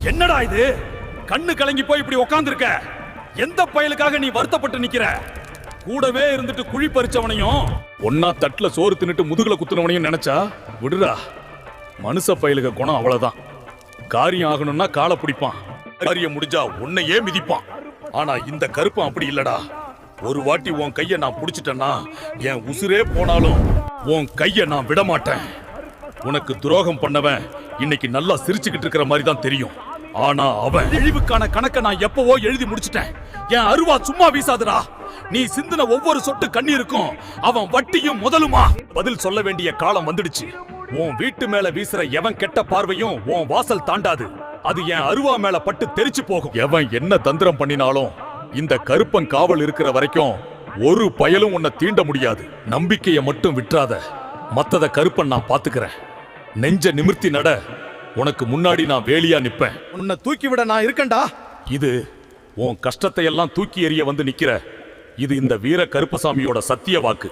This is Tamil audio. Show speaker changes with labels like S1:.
S1: என்னடா இது? கண்ணு கலங்கி போய் இப்படி உட்கார்ந்திருக்க. எந்த பயலுக்காக நீ வருத்தப்பட்டு நிக்கிற? கூடவே இருந்துட்டு குழி பறிச்சவனையும் ஒன்னா தட்டுல சோறு தின்னுட்டு முதுகுல குத்துனவனையும் நினைச்சா விடுடா. மனுஷ பயலுக குணம் அவ்வளவுதான். காரியம் ஆகணும்னா காலை பிடிப்பான், காரியம் முடிஞ்சா உன்னையே மிதிப்பான். ஆனா இந்த கருப்பன் அப்படி இல்லடா. ஒரு வாட்டி உன் கைய நான் புடிச்சிட்டேன்னா என் உசுரே போனாலும் உன் கைய நான் விட மாட்டேன். உனக்கு துரோகம் பண்ணவன் இன்னைக்கு நல்லா சிரிச்சுக்கிட்டு இருக்கிற மாதிரி தான் தெரியும். ஆனா அவன் இழிவுக்கான கணக்க நான் எப்பவோ எழுதி முடிச்சிட்டேன். என் அருவா சும்மா வீசாதுடா. நீ சிந்தின ஒவ்வொரு சொட்டு கண்ணீருக்கும் அவன் வட்டியும் முதலுமா. பதில் சொல்ல வேண்டிய காலம் வந்துடுச்சு. உன் வீட்டு மேல வீசுற எவன் கெட்ட பார்வையும் உன் வாசல் தாண்டாது. அது என் அருவா மேல பட்டு தெரிச்சு போகும். எவன் என்ன தந்திரம் பண்ணினாலும் இந்த கருப்பன் காவல் இருக்கிற வரைக்கும் ஒரு பயலும் உன்னை தீண்ட முடியாது. நம்பிக்கையை மட்டும் விட்டுறாத. மத்தத கருப்பன் நான் பாத்துக்கிறேன். நெஞ்ச நிமிர்த்தி நட. உனக்கு முன்னாடி நான் வேலியா நிப்பேன்.
S2: உன்னை தூக்கி விட நான் இருக்கேன்டா.
S1: இது உன் கஷ்டத்தை எல்லாம் தூக்கி எறிய வந்து நிக்கிற. இது இந்த வீர கருப்பசாமியோட சத்திய வாக்கு.